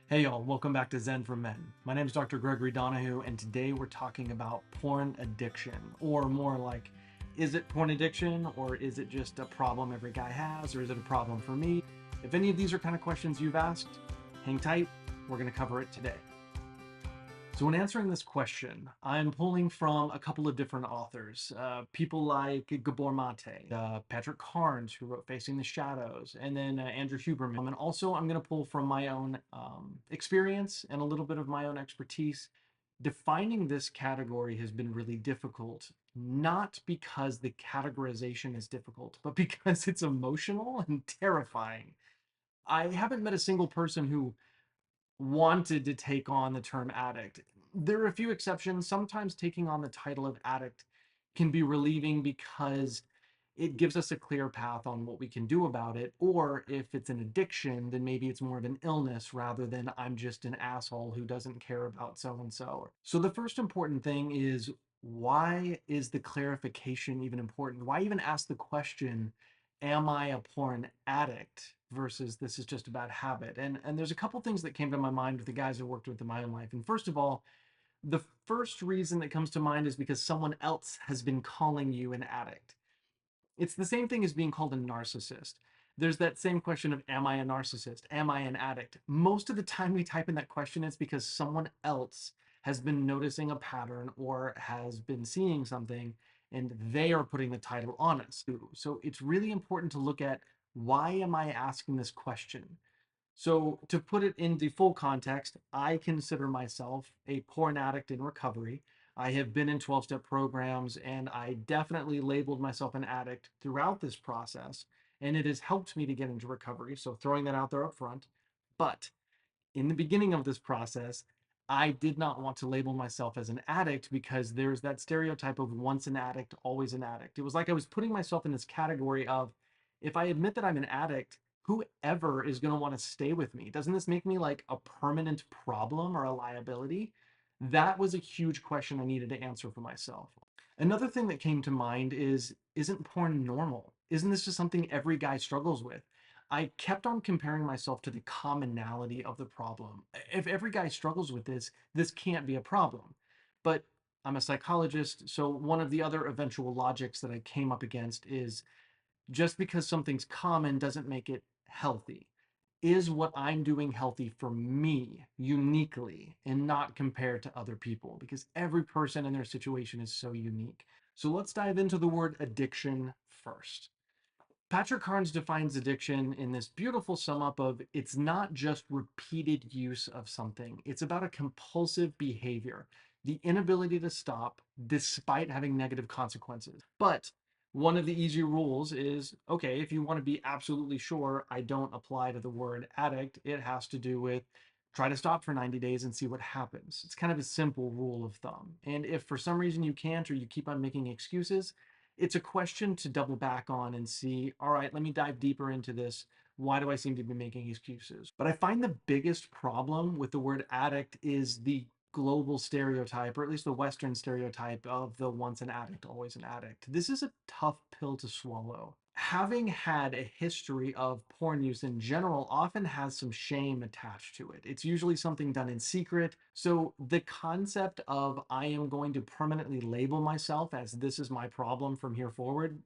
Hey y'all, welcome back to Zen for Men. My name is Dr. Gregory Donahue, and today we're talking about porn addiction, or more like, is it porn addiction, or is it just a problem every guy has, or is it a problem for me? If any of these are kind of questions you've asked, hang tight, we're going to cover it today. So when answering this question, I'm pulling from a couple of different authors, people like Gabor Mate, Patrick Carnes, who wrote Facing the Shadows, and then Andrew Huberman. And also I'm going to pull from my own experience and a little bit of my own expertise. Defining this category has been really difficult, not because the categorization is difficult, but because it's emotional and terrifying. I haven't met a single person who wanted to take on the term addict. There are a few exceptions. Sometimes taking on the title of addict can be relieving because it gives us a clear path on what we can do about it. Or if it's an addiction, then maybe it's more of an illness rather than I'm just an asshole who doesn't care about so and so. So the first important thing is, why is the clarification even important? Why even ask the question, am I a porn addict, versus this is just a bad habit? And there's a couple things that came to my mind with the guys I worked with in my own life. And first of all, the first reason that comes to mind is because someone else has been calling you an addict. It's the same thing as being called a narcissist. There's that same question of, am I a narcissist? Am I an addict? Most of the time we type in that question, it's because someone else has been noticing a pattern or has been seeing something and they are putting the title on us. So it's really important to look at, why am I asking this question? So to put it in the full context, I consider myself a porn addict in recovery. I have been in 12-step programs, and I definitely labeled myself an addict throughout this process, and it has helped me to get into recovery. So throwing that out there up front. But in the beginning of this process, I did not want to label myself as an addict because there's that stereotype of once an addict, always an addict. It was like I was putting myself in this category of, if I admit that I'm an addict, whoever is going to want to stay with me? Doesn't this make me like a permanent problem or a liability? That was a huge question I needed to answer for myself. Another thing that came to mind is, isn't porn normal? Isn't this just something every guy struggles with? I kept on comparing myself to the commonality of the problem. If every guy struggles with this can't be a problem. But I'm a psychologist, so one of the other eventual logics that I came up against is, just because something's common doesn't make it healthy. Is what I'm doing healthy for me uniquely and not compared to other people? Because every person and their situation is so unique. So let's dive into the word addiction first. Patrick Carnes defines addiction in this beautiful sum up of, it's not just repeated use of something, it's about a compulsive behavior, the inability to stop despite having negative consequences. But one of the easy rules is, okay, if you want to be absolutely sure I don't apply to the word addict, it has to do with, try to stop for 90 days and see what happens. It's kind of a simple rule of thumb. And if for some reason you can't, or you keep on making excuses, it's a question to double back on and see, all right, let me dive deeper into this. Why do I seem to be making excuses? But I find the biggest problem with the word addict is the global stereotype, or at least the Western stereotype, of the once an addict, always an addict. This is a tough pill to swallow. Having had a history of porn use in general often has some shame attached to it. It's usually something done in secret. So the concept of, I am going to permanently label myself as this is my problem from here forward,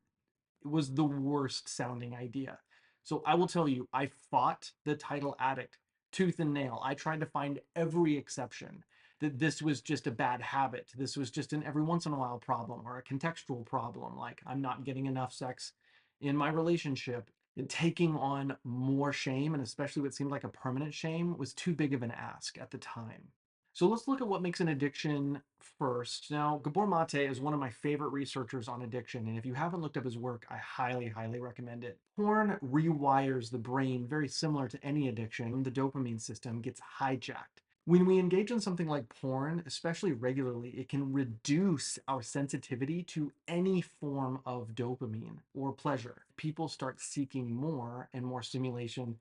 was the worst sounding idea. So I will tell you, I fought the title addict tooth and nail. I tried to find every exception, that this was just a bad habit. This was just an every once in a while problem, or a contextual problem, like I'm not getting enough sex in my relationship. And taking on more shame, and especially what seemed like a permanent shame, was too big of an ask at the time. So let's look at what makes an addiction first. Now, Gabor Mate is one of my favorite researchers on addiction, and if you haven't looked up his work, I highly, highly recommend it. Porn rewires the brain very similar to any addiction. The dopamine system gets hijacked. When we engage in something like porn, especially regularly, it can reduce our sensitivity to any form of dopamine or pleasure. People start seeking more and more stimulation,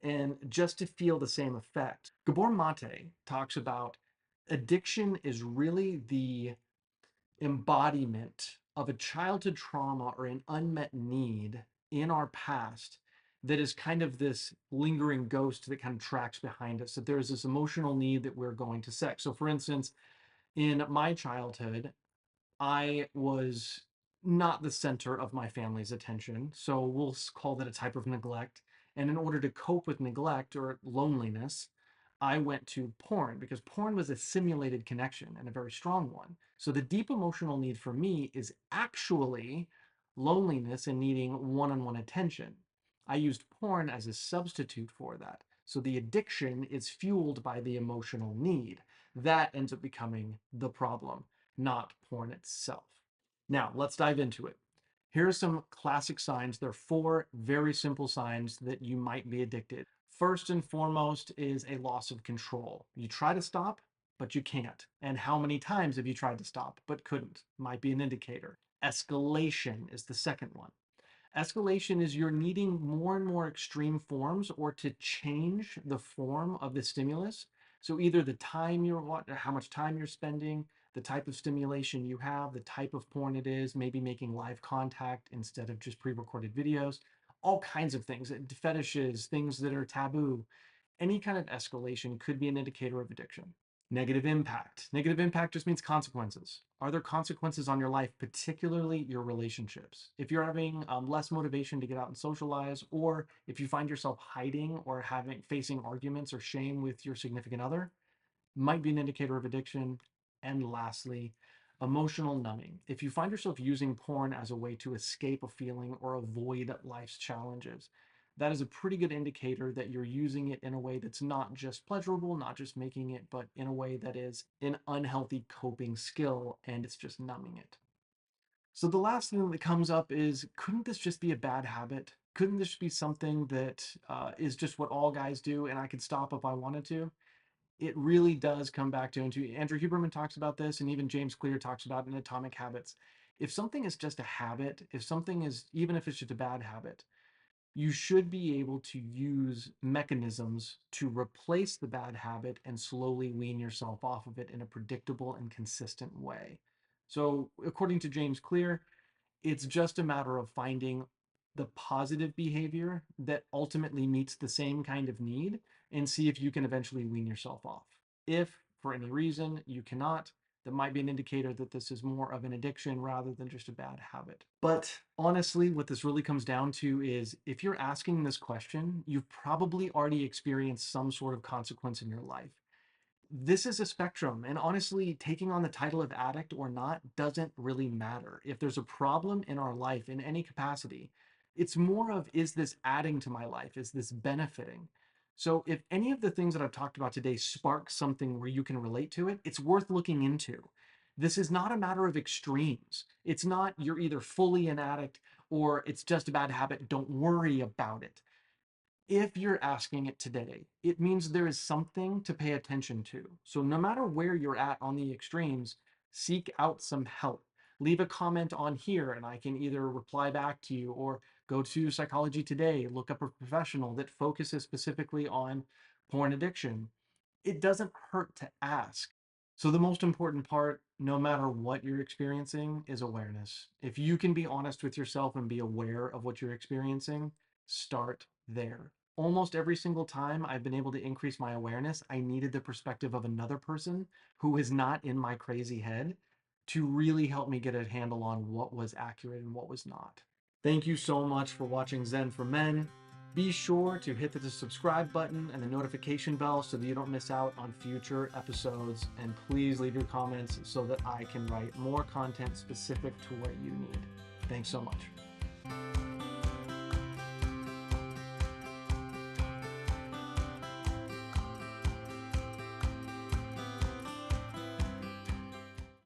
and just to feel the same effect. Gabor Mate talks about, addiction is really the embodiment of a childhood trauma or an unmet need in our past that is kind of this lingering ghost that kind of tracks behind us, that there's this emotional need that we're going to sex. So for instance, in my childhood, I was not the center of my family's attention. So we'll call that a type of neglect. And in order to cope with neglect or loneliness, I went to porn because porn was a simulated connection and a very strong one. So the deep emotional need for me is actually loneliness and needing one on one attention. I used porn as a substitute for that. So the addiction is fueled by the emotional need. That ends up becoming the problem, not porn itself. Now, let's dive into it. Here are some classic signs. There are 4 very simple signs that you might be addicted. First and foremost is a loss of control. You try to stop, but you can't. And how many times have you tried to stop but couldn't? Might be an indicator. Escalation is the second one. Escalation is you're needing more and more extreme forms or to change the form of the stimulus. So either the time how much time you're spending, the type of stimulation you have, the type of porn it is, maybe making live contact instead of just pre-recorded videos, all kinds of things, fetishes, things that are taboo. Any kind of escalation could be an indicator of addiction. Negative impact. Negative impact just means consequences. Are there consequences on your life, particularly your relationships? If you're having less motivation to get out and socialize, or if you find yourself hiding or facing arguments or shame with your significant other, might be an indicator of addiction. And lastly, emotional numbing. If you find yourself using porn as a way to escape a feeling or avoid life's challenges, that is a pretty good indicator that you're using it in a way that's not just pleasurable, not just making it, but in a way that is an unhealthy coping skill and it's just numbing it. So the last thing that comes up is, couldn't this just be a bad habit? Couldn't this be something that is just what all guys do and I could stop if I wanted to? It really does come back to, and Andrew Huberman talks about this, and even James Clear talks about it in Atomic Habits. If something is just a habit, if something is, even if it's just a bad habit, you should be able to use mechanisms to replace the bad habit and slowly wean yourself off of it in a predictable and consistent way. So, according to James Clear, it's just a matter of finding the positive behavior that ultimately meets the same kind of need and see if you can eventually wean yourself off. If for any reason you cannot, that might be an indicator that this is more of an addiction rather than just a bad habit. But honestly, what this really comes down to is if you're asking this question, you've probably already experienced some sort of consequence in your life. This is a spectrum, and honestly, taking on the title of addict or not doesn't really matter. If there's a problem in our life in any capacity, it's more of, is this adding to my life? Is this benefiting? So if any of the things that I've talked about today spark something where you can relate to it, it's worth looking into. This is not a matter of extremes. It's not you're either fully an addict or it's just a bad habit. Don't worry about it. If you're asking it today, it means there is something to pay attention to. So no matter where you're at on the extremes, seek out some help. Leave a comment on here and I can either reply back to you or go to Psychology Today, look up a professional that focuses specifically on porn addiction. It doesn't hurt to ask. So the most important part, no matter what you're experiencing, is awareness. If you can be honest with yourself and be aware of what you're experiencing, start there. Almost every single time I've been able to increase my awareness, I needed the perspective of another person who is not in my crazy head to really help me get a handle on what was accurate and what was not. Thank you so much for watching Zen for Men. Be sure to hit the subscribe button and the notification bell so that you don't miss out on future episodes. And please leave your comments so that I can write more content specific to what you need. Thanks so much.